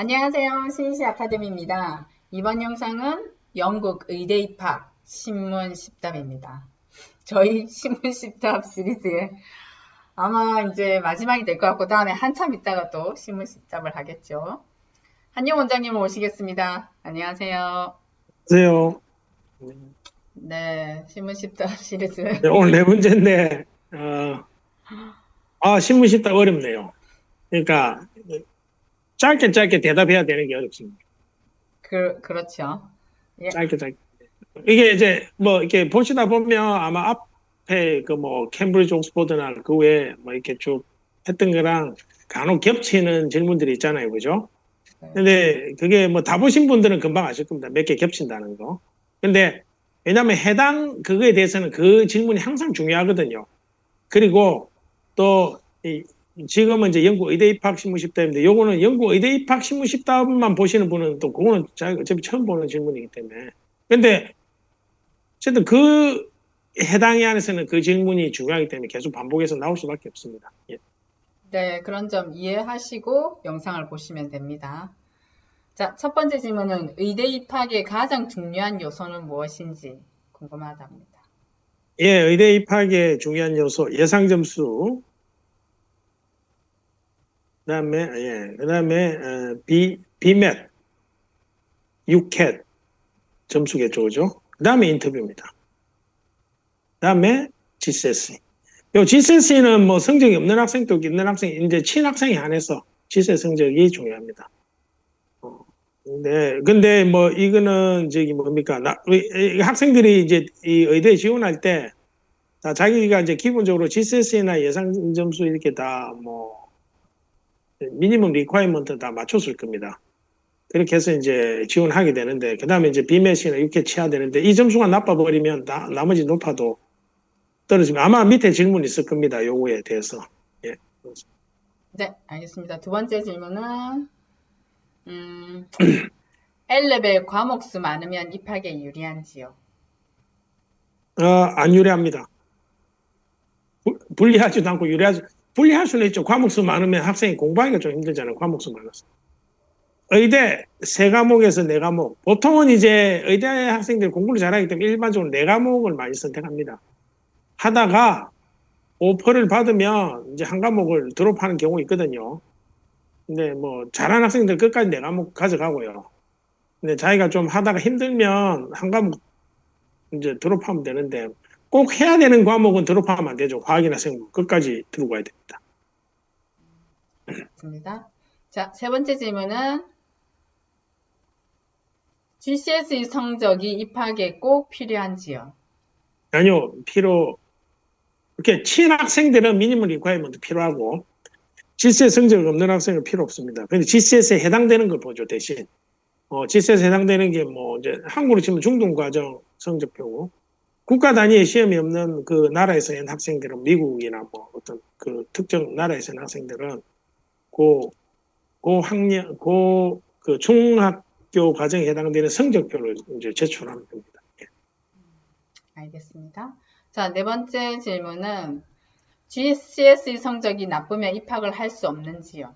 안녕하세요. 신시 아카데미입니다. 이번 영상은 영국 의대 입학 신문 10답입니다. 저희 신문 10답 시리즈에 아마 이제 마지막이 될 것 같고 다음에 한참 있다가 또 신문 10답을 하겠죠. 한영 원장님 모시겠습니다. 안녕하세요. 안녕하세요. 네, 신문 10답 시리즈. 네, 오늘 네 번째인데, 신문 쉽다 어렵네요. 그러니까, 짧게 짧게 대답해야 되는 게 어렵습니다. 그렇죠. 예, 짧게 짧게. 이게 이제, 이렇게 보시다 보면 아마 앞에 그 캠브리지 옥스퍼드나 그 외에 이렇게 쭉 했던 거랑 간혹 겹치는 질문들이 있잖아요. 그죠? 네, 근데 그게 다 보신 분들은 금방 아실 겁니다. 몇 개 겹친다는 거. 근데, 왜냐하면 해당 그거에 대해서는 그 질문이 항상 중요하거든요. 그리고 또 지금은 이제 영국 의대 입학 신문 10답인데 요거는 영국 의대 입학 신문 10답만 보시는 분은 또 그거는 어차피 처음 보는 질문이기 때문에. 근데 어쨌든 그 해당에 안에서는 그 질문이 중요하기 때문에 계속 반복해서 나올 수밖에 없습니다. 예. 네, 그런 점 이해하시고 영상을 보시면 됩니다. 자, 첫 번째 질문은 의대 입학의 가장 중요한 요소는 무엇인지 궁금하답니다. 예, 의대 입학의 중요한 요소 예상 점수, 그다음에 비맷, 유캣 점수겠죠, 그죠? 그다음에 인터뷰입니다. 그다음에 GCSE. 요 GCSE는 성적이 없는 학생도 있는 학생, 이제 친학생에 한해서 GCSE 성적이 중요합니다. 근데 이거는 저기 뭡니까? 학생들이 이제 이 의대 지원할 때 자기가 이제 기본적으로 GCSE나 예상 점수 이렇게 다 미니멈 리ኳ이먼트 다 맞췄을 겁니다. 그렇게 해서 이제 지원하게 되는데, 그 다음에 이제 비맷이나 이렇게 치야 되는데, 이 점수가 나빠버리면 나머지 높아도 떨어지면 아마 밑에 질문 있을 겁니다. 요거에 대해서. 예. 네, 알겠습니다. 두 번째 질문은 음, L레벨 과목 수 많으면 입학에 유리한지요? 안 유리합니다. 불리하지도 않고 불리할 수는 있죠. 과목 수 많으면 학생이 공부하기가 좀 힘들잖아요. 과목 수 많아서. 의대 세 과목에서 네 과목. 보통은 이제 의대 학생들 공부를 잘하기 때문에 일반적으로 네 과목을 많이 선택합니다. 하다가 오퍼를 받으면 이제 한 과목을 드롭하는 경우 있거든요. 근데 잘하는 학생들 끝까지 네 과목 가져가고요. 근데 자기가 좀 하다가 힘들면 한 과목 이제 드롭하면 되는데 꼭 해야 되는 과목은 드롭하면 안 되죠. 과학이나 생물 끝까지 들고 가야 됩니다. 맞습니다. 자, 세 번째 질문은 GCSE 성적이 입학에 꼭 필요한지요? 아니요, 이렇게 친학생들은 미니멈 리ኳ이먼트 필요하고 GCSE 성적 없는 학생은 필요 없습니다. 근데 GCSE에 해당되는 걸 보죠, 대신. GCSE에 해당되는 게 이제 한국으로 치면 중등과정 성적표고 국가 단위의 시험이 없는 그 나라에서 한 학생들은 미국이나 어떤 그 특정 나라에서 한 학생들은 고, 그 중학교 과정에 해당되는 성적표를 이제 제출하면 됩니다. 알겠습니다. 자, 네 번째 질문은 GCSE 성적이 나쁘면 입학을 할 수 없는지요?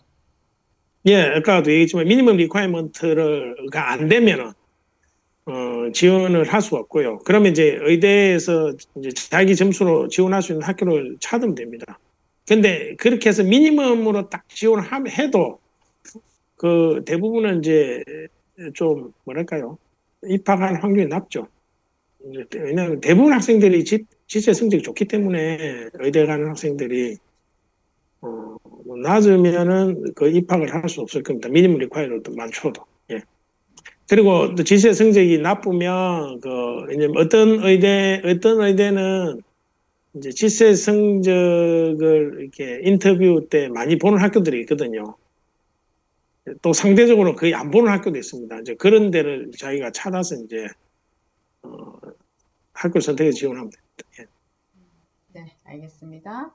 예, 아까도 얘기했지만 미니멈 리ኳ이먼트가 안 되면은 지원을 할 수가 없고요. 그러면 이제 의대에서 이제 자기 점수로 지원할 수 있는 학교를 찾으면 됩니다. 근데 그렇게 해서 미니멈으로 딱 지원을 해도 그 대부분은 이제 좀 뭐랄까요? 입학할 확률이 낮죠. 왜냐하면 대부분 학생들이 지체 성적이 좋기 때문에 의대 가는 학생들이 낮으면은 그 입학을 할 수 없을 겁니다. 미니멈 리ኳ이어도 많죠도. 예. 그리고 또 지체 성적이 나쁘면 왜냐면 어떤 의대는 이제 지체 성적을 이렇게 인터뷰 때 많이 보는 학교들이 있거든요. 또 상대적으로 거의 안 보는 학교도 있습니다. 이제 그런 데를 자기가 찾아서 이제 어, 학교 선택에 지원하면 됩니다. 예. 네, 알겠습니다.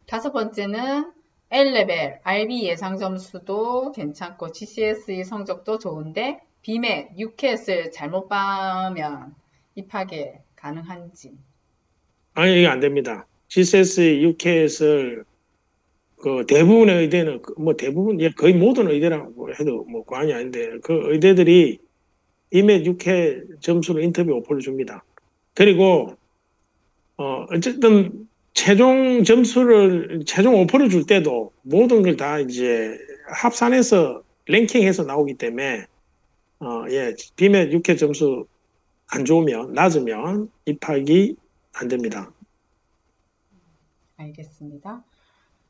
다섯 번째는 L레벨, IB 예상 점수도 괜찮고 GCSE 성적도 좋은데 BMAT, UCAT을 잘못 봐면 입학에 가능한지. 아니, 이게 안 됩니다. GCSE, UCAS을 그 대부분의 의대는 뭐 대부분 거의 모든 의대라고 해도 뭐 과언이 아닌데 그 의대들이 이메 6회 점수로 인터뷰 오퍼를 줍니다. 그리고 어쨌든 최종 오퍼를 줄 때도 모든 걸 다 이제 합산해서 랭킹해서 나오기 때문에 예, 비메 6회 점수 안 좋으면 낮으면 입학이 안 됩니다. 알겠습니다.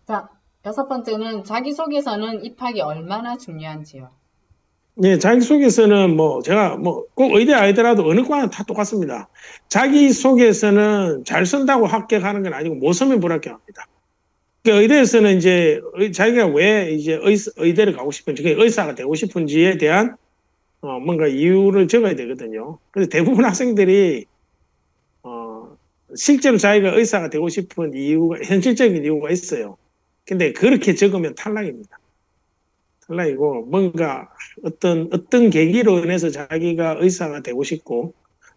자, 여섯 번째는 자기소개서는 입학이 얼마나 중요한지요? 예, 자기소개서는 뭐 제가 뭐 꼭 의대 아니더라도 어느 과는 다 똑같습니다. 자기소개서는 잘 쓴다고 합격하는 건 아니고 못 쓰면 불합격합니다. 그러니까 의대에서는 이제 자기가 왜 이제 의대를 가고 싶은지, 의사가 되고 싶은지에 대한 뭔가 이유를 적어야 되거든요. 그래서 대부분 학생들이 실제로 자기가 의사가 되고 싶은 이유가 현실적인 이유가 있어요. 근데 그렇게 적으면 탈락입니다. 탈락이고 뭔가 어떤 계기로 인해서 자기가 의사가 되고 싶고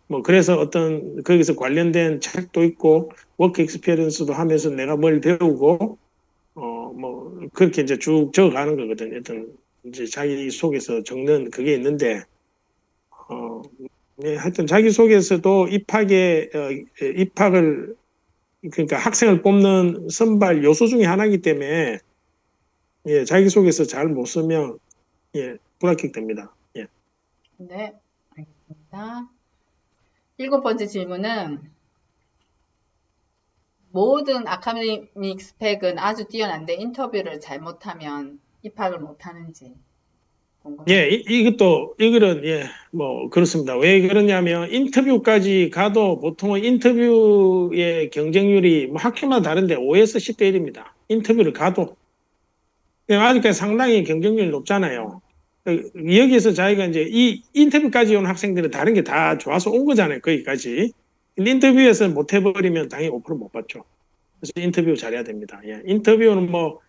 뭐 그래서 어떤 거기서 관련된 책도 있고 워크 익스피리언스도 하면서 내가 뭘 배우고 뭐 그렇게 이제 쭉 적어가는 거거든요. 어떤 이제 자기 속에서 적는 그게 있는데 네, 하여튼 자기 속에서도 입학을 그러니까 학생을 뽑는 선발 요소 중에 하나이기 때문에 예, 자기 속에서 잘 못 쓰면 예, 불합격됩니다. 예. 네, 알겠습니다. 일곱 번째 질문은 모든 아카데믹 스펙은 아주 뛰어난데 인터뷰를 잘못하면 입학을 못하는지 예, 궁금합니다. 이거는, 예, 뭐, 그렇습니다. 왜 그러냐면, 인터뷰까지 가도 보통은 인터뷰의 경쟁률이 뭐 학교마다 다른데 5에서 10대 1입니다. 인터뷰를 가도. 아직까지 상당히 경쟁률이 높잖아요. 여기에서 자기가 이제 이 인터뷰까지 온 학생들은 다른 게 다 좋아서 온 거잖아요. 거기까지. 근데 인터뷰에서 못 해버리면 당연히 5%못 받죠. 그래서 인터뷰 잘해야 됩니다. 예. 인터뷰는 뭐,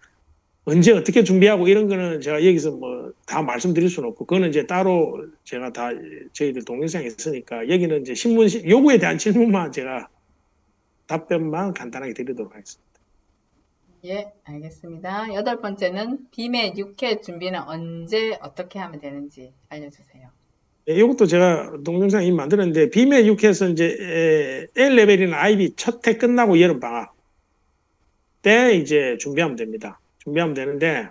언제 어떻게 준비하고 이런 거는 제가 여기서 뭐 다 말씀드릴 수는 없고 그거는 이제 따로 제가 다 저희들 동영상에 있으니까 여기는 이제 신문 요구에 대한 질문만 제가 답변만 간단하게 드리도록 하겠습니다. 예, 알겠습니다. 여덟 번째는 빔의 6회 준비는 언제 어떻게 하면 되는지 알려주세요. 예, 이것도 제가 동영상 이미 만들었는데 비밀 6에서 이제 L레벨이나 IB 첫 해 끝나고 여름 방학 때 이제 준비하면 됩니다. 준비하면 되는데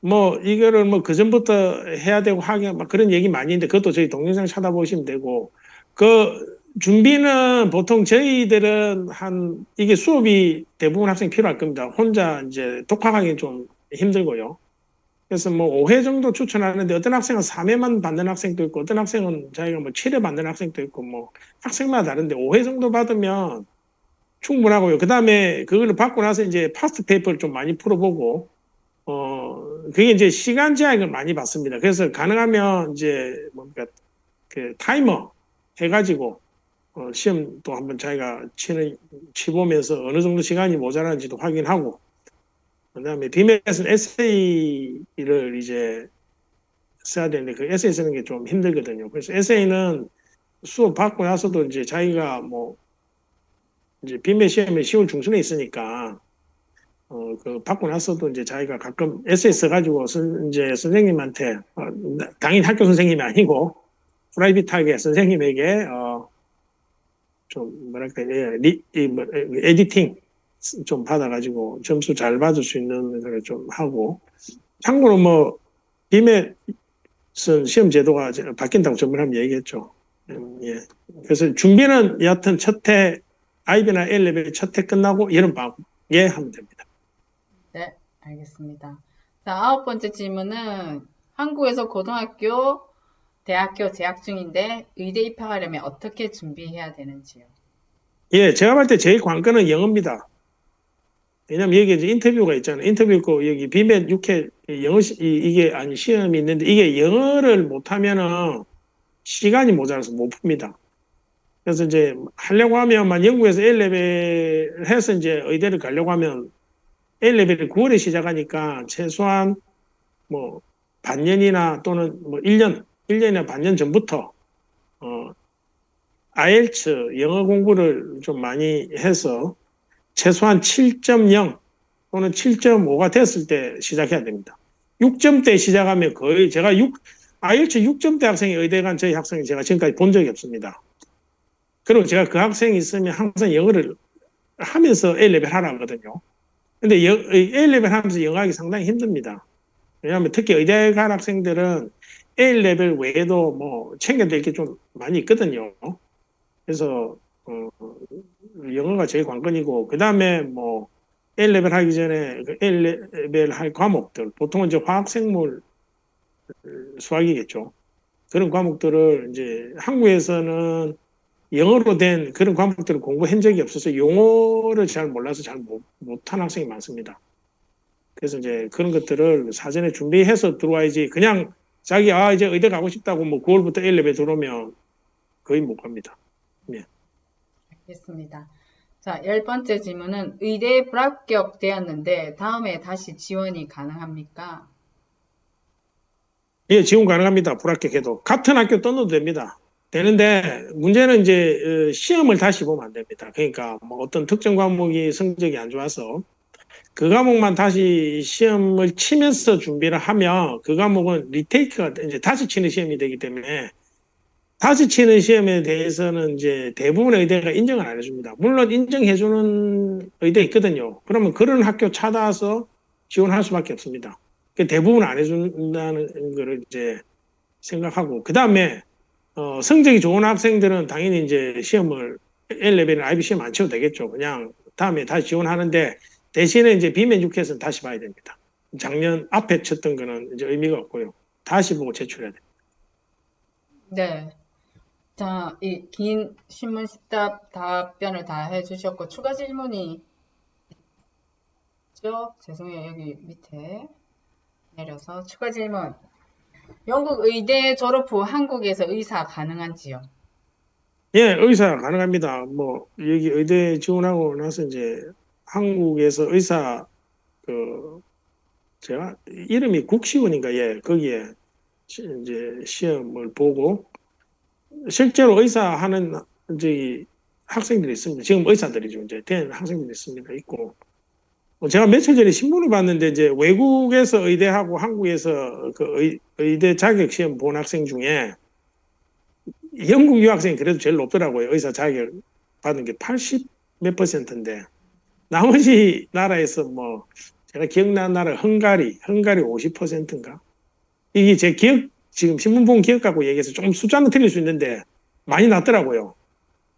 뭐 이거를 뭐 그전부터 해야 되고 하긴 막 그런 얘기 많이 있는데 그것도 저희 동영상 찾아보시면 되고 그 준비는 보통 저희들은 이게 수업이 대부분 학생이 필요할 겁니다. 혼자 이제 독학하기 좀 힘들고요. 그래서 뭐 5회 정도 추천하는데 어떤 학생은 3회만 받는 학생도 있고 어떤 학생은 자기가 뭐 7회 받는 학생도 있고 뭐 학생마다 다른데 5회 정도 받으면 충분하고요. 그 다음에 그걸 받고 나서 이제 파스트 페이퍼를 좀 많이 풀어보고 그게 이제 시간 제약을 많이 받습니다. 그래서 가능하면 이제 뭔가 그 타이머 해가지고 시험 또 한번 자기가 치보면서 어느 정도 시간이 모자란지도 확인하고 그다음에 비밀에서는 에세이를 이제 써야 되는데 그 에세이 쓰는 게 좀 힘들거든요. 그래서 에세이는 수업 받고 나서도 이제 자기가 뭐 이제 비밀 시험이 10월 중순에 있으니까 그 받고 나서도 이제 자기가 가끔 에세이 써가지고 이제 선생님한테 당연히 학교 선생님이 아니고 프라이빗하게 선생님에게 좀 뭐랄까 뭐, 에디팅 좀 받아가지고 점수 잘 받을 수 있는 걸 좀 하고 참고로 뭐 비밀 시험 제도가 바뀐다고 전번에 한번 얘기했죠. 예. 그래서 준비는 여하튼 첫해 IB나 A레벨 첫 해 끝나고 여름방학에 하면 됩니다. 네, 알겠습니다. 자, 아홉 번째 질문은 한국에서 고등학교, 대학교 재학 중인데 의대 입학하려면 어떻게 준비해야 되는지요? 예, 제가 볼 때 제일 관건은 영어입니다. 왜냐면 여기 이제 인터뷰가 있잖아요. 인터뷰 있고 여기 비밀 6회 영어 이게 아니 시험이 있는데 이게 영어를 못하면은 시간이 모자라서 못 풉니다. 그래서 이제 하려고 하면만 영국에서 A레벨 해서 이제 의대를 가려고 하면 A레벨이 9월에 시작하니까 최소한 뭐 반년이나 또는 뭐 1년이나 반년 전부터 어 IELTS 영어 공부를 좀 많이 해서 최소한 7.0 또는 7.5가 됐을 때 시작해야 됩니다. 6점대 시작하면 거의 제가 IELTS 6점대 학생이 의대 간 저희 학생이 제가 지금까지 본 적이 없습니다. 그리고 제가 그 학생이 있으면 항상 영어를 하면서 A레벨 하라 하거든요. 근데 A레벨 하면서 영어 하기 상당히 힘듭니다. 왜냐하면 특히 의대 간 학생들은 A레벨 외에도 뭐 챙겨야 될 게 좀 많이 있거든요. 그래서 영어가 제일 관건이고 그 다음에 뭐 A레벨 하기 전에 그 A레벨 할 과목들 보통은 이제 화학, 생물, 수학이겠죠. 그런 과목들을 이제 한국에서는 영어로 된 그런 과목들을 공부한 적이 없어서 용어를 잘 몰라서 잘 못한 학생이 많습니다. 그래서 이제 그런 것들을 사전에 준비해서 들어와야지 그냥 자기 이제 의대 가고 싶다고 뭐 9월부터 A레벨 들어오면 거의 못 갑니다. 네. 알겠습니다. 자, 10번째 질문은 의대에 불합격되었는데 다음에 다시 지원이 가능합니까? 예, 지원 가능합니다. 불합격해도 같은 학교 떠나도 됩니다. 되는데 문제는 이제 시험을 다시 보면 안 됩니다. 그러니까 뭐 어떤 특정 과목이 성적이 안 좋아서 그 과목만 다시 시험을 치면서 준비를 하면 그 과목은 리테이크가 이제 다시 치는 시험이 되기 때문에 다시 치는 시험에 대해서는 이제 대부분의 의대가 인정을 안 해줍니다. 물론 인정해주는 의대 있거든요. 그러면 그런 학교 찾아서 지원할 수밖에 없습니다. 대부분 안 해준다는 거를 이제 생각하고 그 다음에 성적이 좋은 학생들은 당연히 이제 시험을 L레벨은 IB 시험 안 쳐도 되겠죠. 그냥 다음에 다시 지원하는데 대신에 이제 비면육해서는 다시 봐야 됩니다. 작년 앞에 쳤던 거는 이제 의미가 없고요. 다시 보고 제출해야 됩니다. 네. 자, 이 긴 신문 10답 답변을 다 해주셨고 추가 질문이 있죠? 죄송해요. 여기 밑에 내려서 추가 질문. 영국 의대 졸업 후 한국에서 의사 가능한지요? 예, 의사 가능합니다. 뭐 여기 의대 지원하고 나서 이제 한국에서 의사 그 제가 이름이 국시원인가 예 거기에 이제 시험을 보고 실제로 의사하는 이제 학생들이 있습니다. 지금 의사들이죠. 이제 된 학생들이 있습니다. 있고 제가 며칠 전에 신문을 봤는데 이제 외국에서 의대하고 한국에서 그 의대 자격 시험 본 학생 중에 영국 유학생이 그래도 제일 높더라고요. 의사 자격 받은 게 80 몇 %인데 나머지 나라에서 뭐 제가 기억나는 나라 헝가리 50%인가? 이게 제 기억 지금 신문 본 기억 갖고 얘기해서 좀 숫자는 틀릴 수 있는데 많이 낮더라고요.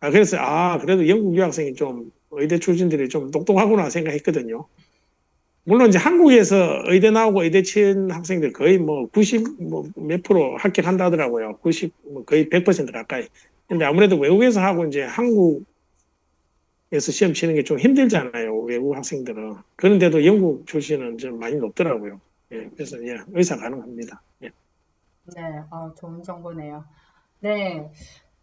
그래서 그래도 영국 유학생이 좀 의대 출신들이 좀 똑똑하구나 생각했거든요. 물론 이제 한국에서 의대 나오고 의대 친 학생들 거의 뭐 90 뭐 몇 프로 합격한다 하더라고요. 90, 뭐 거의 100% 가까이. 근데 아무래도 외국에서 하고 이제 한국에서 시험 치는 게 좀 힘들잖아요. 외국 학생들은. 그런데도 영국 출신은 좀 많이 높더라고요. 예, 그래서 예, 의사 가능합니다. 예. 네, 좋은 정보네요. 네,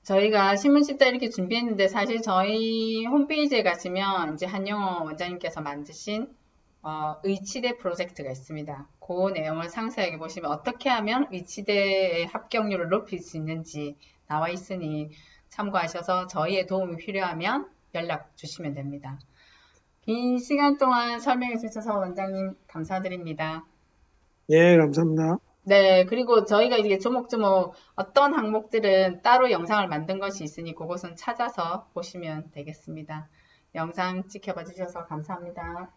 저희가 신문 10답 이렇게 준비했는데 사실 저희 홈페이지에 가시면 이제 한영호 원장님께서 만드신 의치대 프로젝트가 있습니다. 그 내용을 상세하게 보시면 어떻게 하면 의치대의 합격률을 높일 수 있는지 나와 있으니 참고하셔서 저희의 도움이 필요하면 연락 주시면 됩니다. 긴 시간 동안 설명해 주셔서 원장님 감사드립니다. 예, 감사합니다. 네, 그리고 저희가 이게 조목조목 어떤 항목들은 따로 영상을 만든 것이 있으니 그것은 찾아서 보시면 되겠습니다. 영상 지켜봐 주셔서 감사합니다.